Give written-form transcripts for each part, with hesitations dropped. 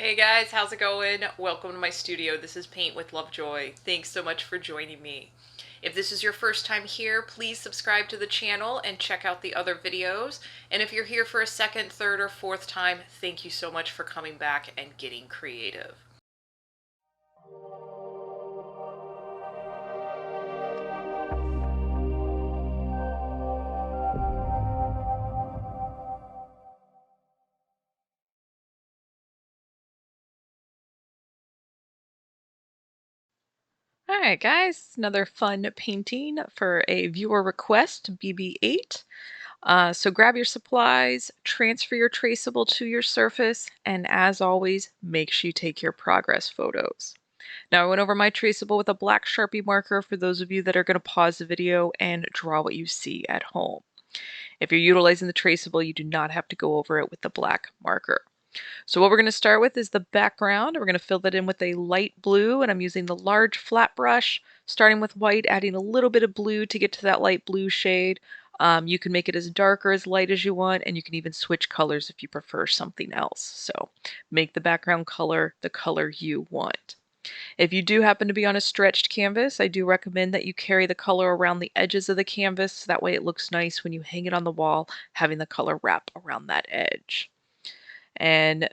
Hey guys, how's it going? Welcome to my studio. This is Paint with Lovejoy. Thanks so much for joining me. If this is your first time here, please subscribe to the channel and check out the other videos. And if you're here for a second, third, or fourth time, thank you so much for coming back and getting creative. All right, guys, another fun painting for a viewer request, BB8. So grab your supplies, transfer your traceable to your surface, and as always, make sure you take your progress photos. Now I went over my traceable with a black Sharpie marker for those of you that are going to pause the video and draw what you see at home. If you're utilizing the traceable, you do not have to go over it with the black marker. So what we're going to start with is the background. We're going to fill that in with a light blue, and I'm using the large flat brush, starting with white, adding a little bit of blue to get to that light blue shade. You can make it as dark or as light as you want, and you can even switch colors if you prefer something else. So make the background color the color you want. If you do happen to be on a stretched canvas, I do recommend that you carry the color around the edges of the canvas, so that way it looks nice when you hang it on the wall, having the color wrap around that edge. And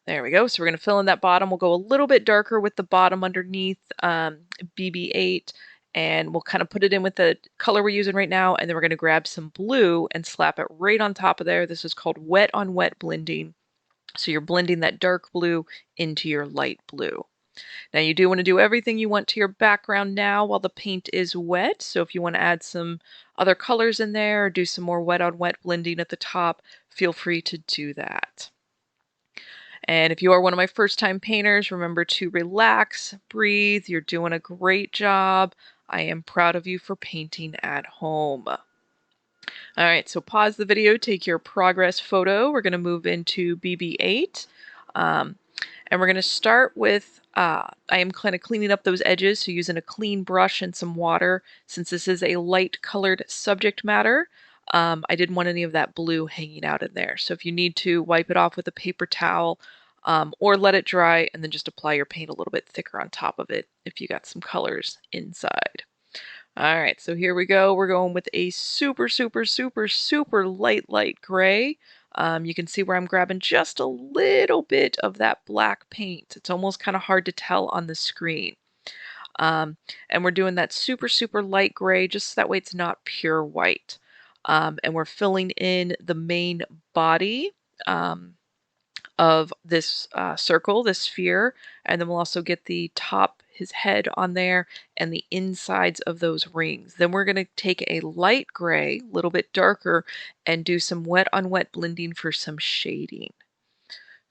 there we go. So we're going to fill in that bottom. We'll go a little bit darker with the bottom underneath BB8, and we'll kind of put it in with the color we're using right now, and then we're going to grab some blue and slap it right on top of there. This is called wet on wet blending. So you're blending that dark blue into your light blue. Now you do want to do everything you want to your background now while the paint is wet. So if you want to add some other colors in there or do some more wet on wet blending at the top, feel free to do that. And if you are one of my first time painters, remember to relax, breathe. You're doing a great job. I am proud of you for painting at home. All right, so pause the video, take your progress photo. We're going to move into BB8. And we're going to start with, I am kind of cleaning up those edges, so using a clean brush and some water. Since this is a light colored subject matter, I didn't want any of that blue hanging out in there. So if you need to, wipe it off with a paper towel or let it dry and then just apply your paint a little bit thicker on top of it if you got some colors inside. All right, so here we go. We're going with a super, super, super, super light gray. You can see where I'm grabbing just a little bit of that black paint. It's almost kind of hard to tell on the screen. And we're doing that super, super light gray, just so that way it's not pure white. And we're filling in the main body of this circle, this sphere, and then we'll also get the top, his head on there, and the insides of those rings. Then we're going to take a light gray, a little bit darker, and do some wet on wet blending for some shading.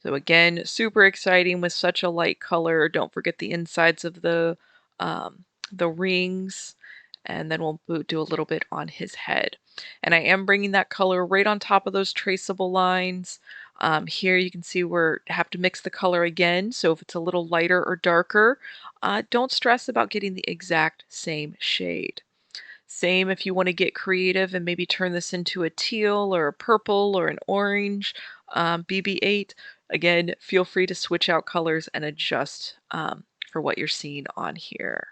So again, super exciting with such a light color. Don't forget the insides of the rings, and then we'll do a little bit on his head. And I am bringing that color right on top of those traceable lines. Here you can see we have to mix the color again, so if it's a little lighter or darker, don't stress about getting the exact same shade. Same if you want to get creative and maybe turn this into a teal or a purple or an orange BB8. Again, feel free to switch out colors and adjust for what you're seeing on here.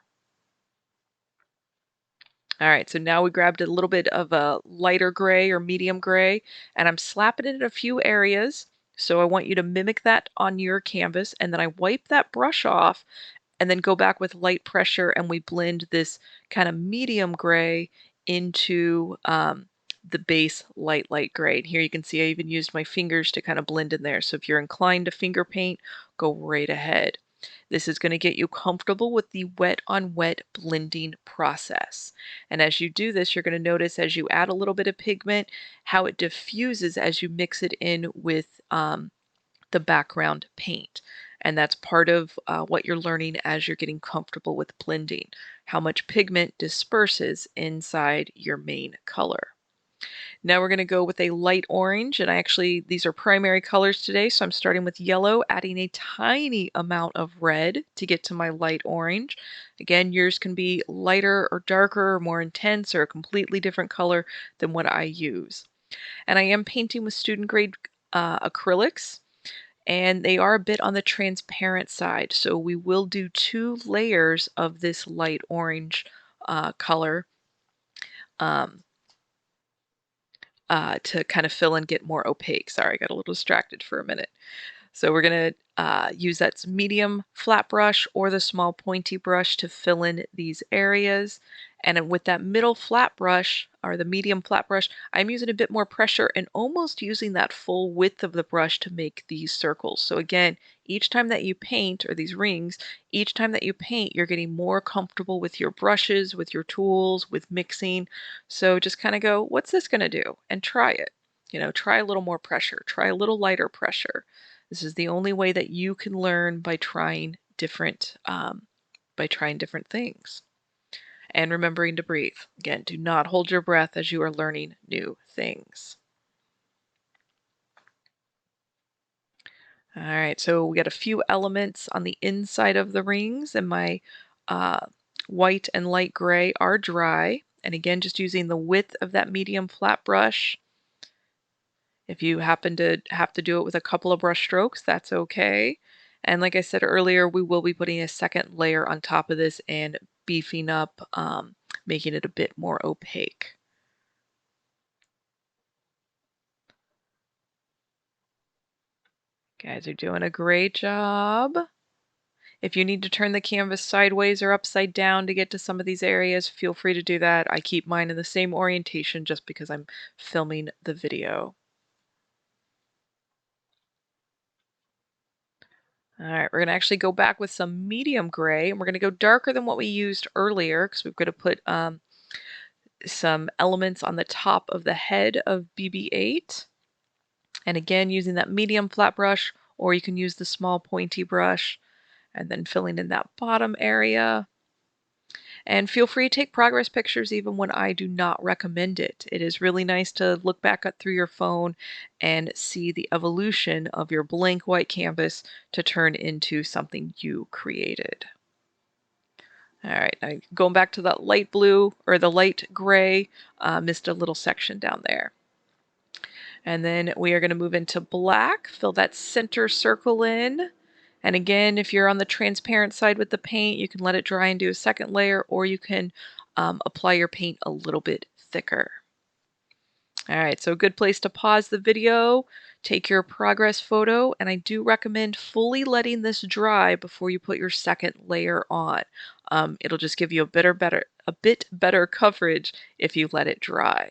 All right, so now we grabbed a little bit of a lighter gray or medium gray, and I'm slapping it in a few areas. So I want you to mimic that on your canvas, and then I wipe that brush off and then go back with light pressure, and we blend this kind of medium gray into the base light gray. And here you can see I even used my fingers to kind of blend in there. So if you're inclined to finger paint, go right ahead. This is going to get you comfortable with the wet on wet blending process. And as you do this, you're going to notice as you add a little bit of pigment, how it diffuses as you mix it in with the background paint. And that's part of what you're learning as you're getting comfortable with blending, how much pigment disperses inside your main color. Now we're going to go with a light orange, and these are primary colors today, so I'm starting with yellow, adding a tiny amount of red to get to my light orange. Again, yours can be lighter or darker or more intense or a completely different color than what I use. And I am painting with student grade acrylics. and they are a bit on the transparent side. So we will do 2 layers of this light orange color um, to kind of fill and get more opaque. Sorry, I got a little distracted for a minute. So we're going to use that medium flat brush or the small pointy brush to fill in these areas. And then with that middle flat brush or the medium flat brush, I'm using a bit more pressure and almost using that full width of the brush to make these circles. So again, each time that you paint, or these rings, each time that you paint, you're getting more comfortable with your brushes, with your tools, with mixing. So just kind of go, what's this going to do? And try it. Try a little more pressure, try a little lighter pressure. This is the only way that you can learn by trying different things. And remembering to breathe. Again, do not hold your breath as you are learning new things. All right, so we got a few elements on the inside of the rings, and my white and light gray are dry. And again, just using the width of that medium flat brush. If you happen to have to do it with a couple of brush strokes, that's okay. And like I said earlier, we will be putting a second layer on top of this and beefing up, making it a bit more opaque. Guys are doing a great job. If you need to turn the canvas sideways or upside down to get to some of these areas, feel free to do that. I keep mine in the same orientation just because I'm filming the video. All right, we're going to actually go back with some medium gray, and we're going to go darker than what we used earlier because we're going to put some elements on the top of the head of BB8. And again, using that medium flat brush, or you can use the small pointy brush, and then filling in that bottom area. And feel free to take progress pictures even when I do not recommend it. It is really nice to look back through your phone and see the evolution of your blank white canvas to turn into something you created. All right, now going back to that light blue or the light gray, missed a little section down there. And then we are going to move into black, fill that center circle in. And again, if you're on the transparent side with the paint, you can let it dry and do a second layer, or you can apply your paint a little bit thicker. All right, so a good place to pause the video, take your progress photo, and I do recommend fully letting this dry before you put your second layer on. It'll just give you a bit better coverage if you let it dry.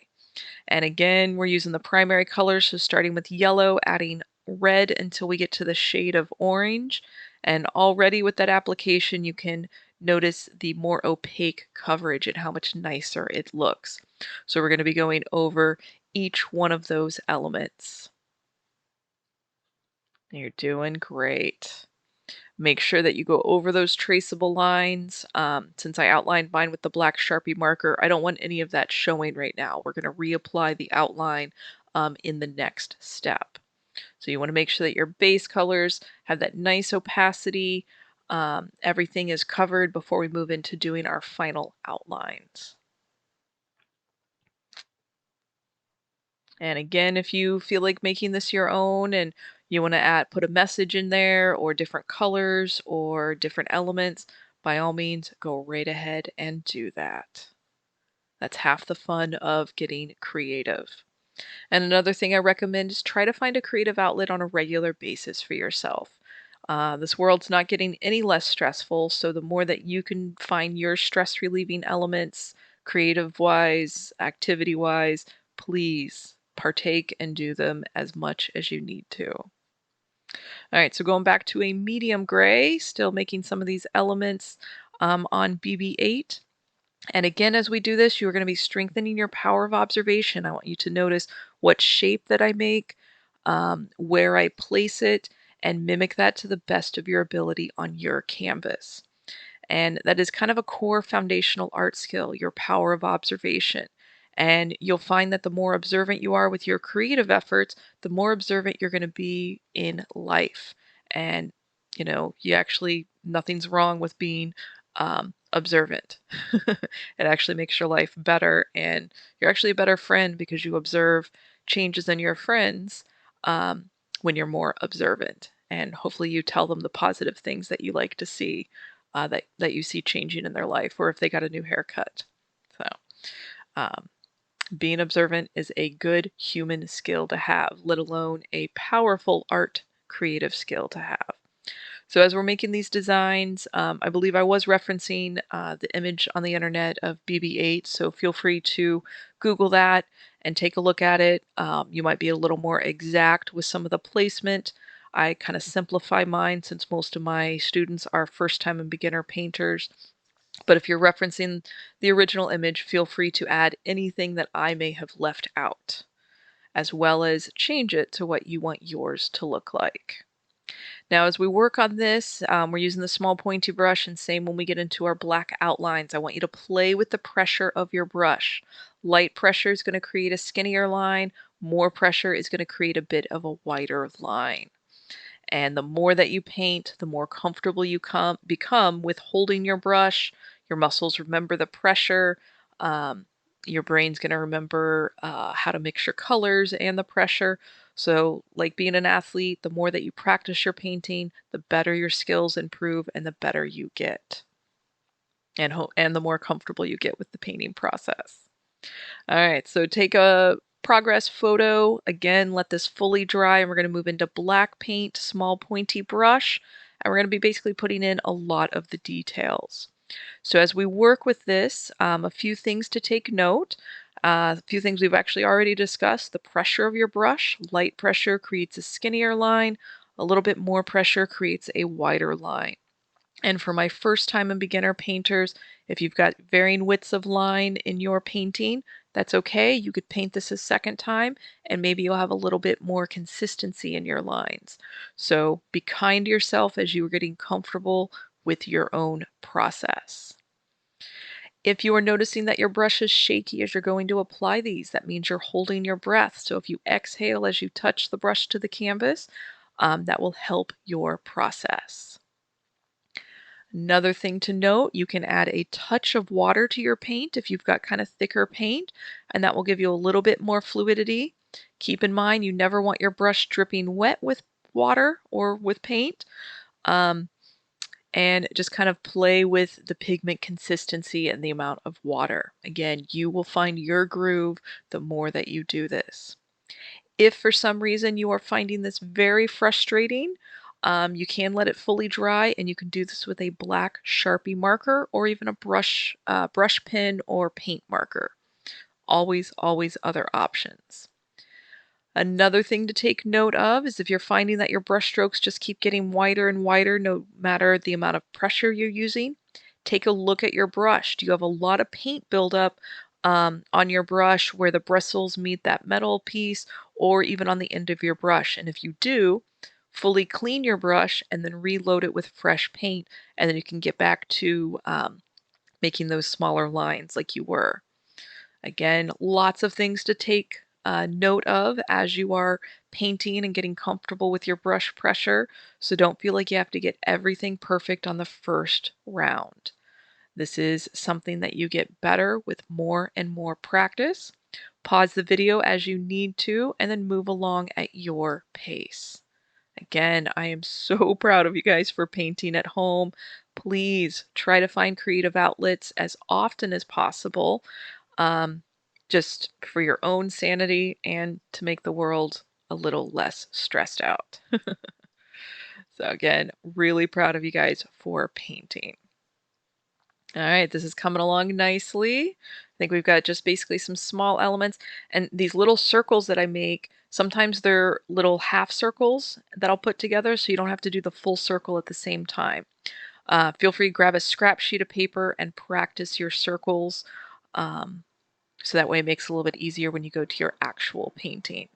And again, we're using the primary colors, so starting with yellow, adding red until we get to the shade of orange. And already with that application, you can notice the more opaque coverage and how much nicer it looks. So we're going to be going over each one of those elements. You're doing great. Make sure that you go over those traceable lines. Since I outlined mine with the black Sharpie marker, I don't want any of that showing right now. We're going to reapply the outline in the next step. So you want to make sure that your base colors have that nice opacity. Everything is covered before we move into doing our final outlines. And again, if you feel like making this your own and you want to put a message in there or different colors or different elements, by all means, go right ahead and do that. That's half the fun of getting creative. And another thing I recommend is try to find a creative outlet on a regular basis for yourself. This world's not getting any less stressful, so the more that you can find your stress relieving elements, creative wise, activity wise, please partake and do them as much as you need to. All right, so going back to a medium gray, still making some of these elements on BB8. And again, as we do this, you're going to be strengthening your power of observation. I want you to notice what shape that I make, where I place it, and mimic that to the best of your ability on your canvas. And that is kind of a core foundational art skill, your power of observation. And you'll find that the more observant you are with your creative efforts, the more observant you're going to be in life. And, nothing's wrong with being observant. It actually makes your life better, and you're actually a better friend because you observe changes in your friends when you're more observant. and hopefully you tell them the positive things that you like to see, that you see changing in their life, or if they got a new haircut. So, um, being observant is a good human skill to have, let alone a powerful art creative skill to have. So as we're making these designs, I believe I was referencing the image on the internet of BB8, so feel free to Google that and take a look at it. You might be a little more exact with some of the placement. I kind of simplify mine since most of my students are first-time and beginner painters. But if you're referencing the original image, feel free to add anything that I may have left out, as well as change it to what you want yours to look like. Now, as we work on this, we're using the small pointy brush, and same when we get into our black outlines. I want you to play with the pressure of your brush. Light pressure is going to create a skinnier line. More pressure is going to create a bit of a wider line. And the more that you paint, the more comfortable you become with holding your brush. Your muscles remember the pressure. Um, your brain's going to remember how to mix your colors and the pressure. So, like being an athlete, the more that you practice your painting, the better your skills improve and the better you get. And the more comfortable you get with the painting process. All right, so take a progress photo. Again, let this fully dry, and we're going to move into black paint, small pointy brush, and we're going to be basically putting in a lot of the details. So as we work with this, a few things to take note. A few things we've actually already discussed. The pressure of your brush. Light pressure creates a skinnier line. A little bit more pressure creates a wider line. And for my first time and beginner painters, if you've got varying widths of line in your painting, that's okay. You could paint this a second time and maybe you'll have a little bit more consistency in your lines. So be kind to yourself as you are getting comfortable with your own process. If you are noticing that your brush is shaky as you're going to apply these, that means you're holding your breath. So if you exhale as you touch the brush to the canvas, that will help your process. Another thing to note, you can add a touch of water to your paint if you've got kind of thicker paint, and that will give you a little bit more fluidity. Keep in mind, you never want your brush dripping wet with water or with paint. And just kind of play with the pigment consistency and the amount of water. Again, you will find your groove the more that you do this. If for some reason you are finding this very frustrating, you can let it fully dry, and you can do this with a black Sharpie marker or even a brush pen or paint marker. Always, always other options. Another thing to take note of is if you're finding that your brush strokes just keep getting wider and wider no matter the amount of pressure you're using, take a look at your brush. Do you have a lot of paint buildup on your brush where the bristles meet that metal piece or even on the end of your brush? And if you do, fully clean your brush and then reload it with fresh paint, and then you can get back to making those smaller lines like you were. Again, lots of things to take note of as you are painting and getting comfortable with your brush pressure, so don't feel like you have to get everything perfect on the first round. This is something that you get better with more and more practice. Pause the video as you need to, and then move along at your pace. Again, I am so proud of you guys for painting at home. Please try to find creative outlets as often as possible, um, just for your own sanity and to make the world a little less stressed out. So again, really proud of you guys for painting. All right, this is coming along nicely. I think we've got just basically some small elements, and these little circles that I make, sometimes they're little half circles that I'll put together so you don't have to do the full circle at the same time. Feel free to grab a scrap sheet of paper and practice your circles, so that way it makes it a little bit easier when you go to your actual painting.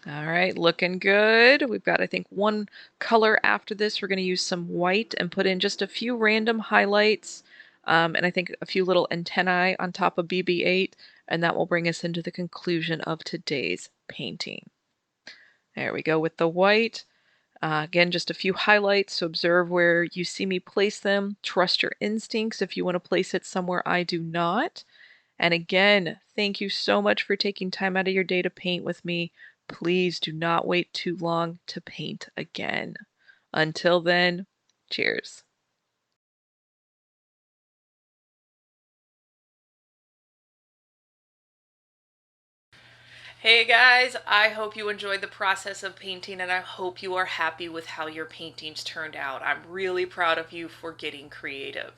All right, looking good. We've got, I think, one color after this. We're going to use some white and put in just a few random highlights, and I think a few little antennae on top of BB8, and that will bring us into the conclusion of today's painting. There we go with the white. Again, just a few highlights, so observe where you see me place them. Trust your instincts if you want to place it somewhere I do not. And again, thank you so much for taking time out of your day to paint with me. Please do not wait too long to paint again. Until then, cheers. Hey guys, I hope you enjoyed the process of painting and I hope you are happy with how your paintings turned out. I'm really proud of you for getting creative.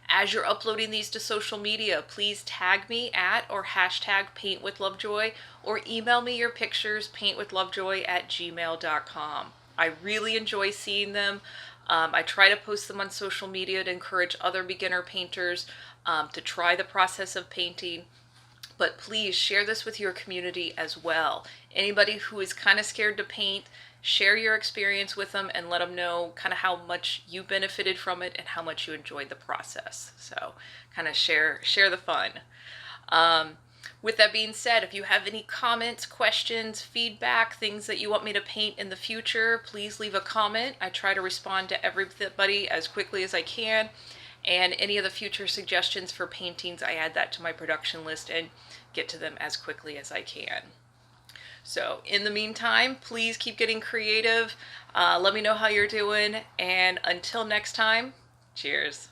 As you're uploading these to social media, please tag me at or hashtag paintwithlovejoy or email me your pictures paintwithlovejoy@gmail.com. I really enjoy seeing them. I try to post them on social media to encourage other beginner painters to try the process of painting. But please share this with your community as well. Anybody who is kind of scared to paint, share your experience with them and let them know kind of how much you benefited from it and how much you enjoyed the process. So kind of share the fun. With that being said, if you have any comments, questions, feedback, things that you want me to paint in the future, please leave a comment. I try to respond to everybody as quickly as I can. And any of the future suggestions for paintings, I add that to my production list and get to them as quickly as I can. So in the meantime, please keep getting creative. Let me know how you're doing. And until next time, cheers.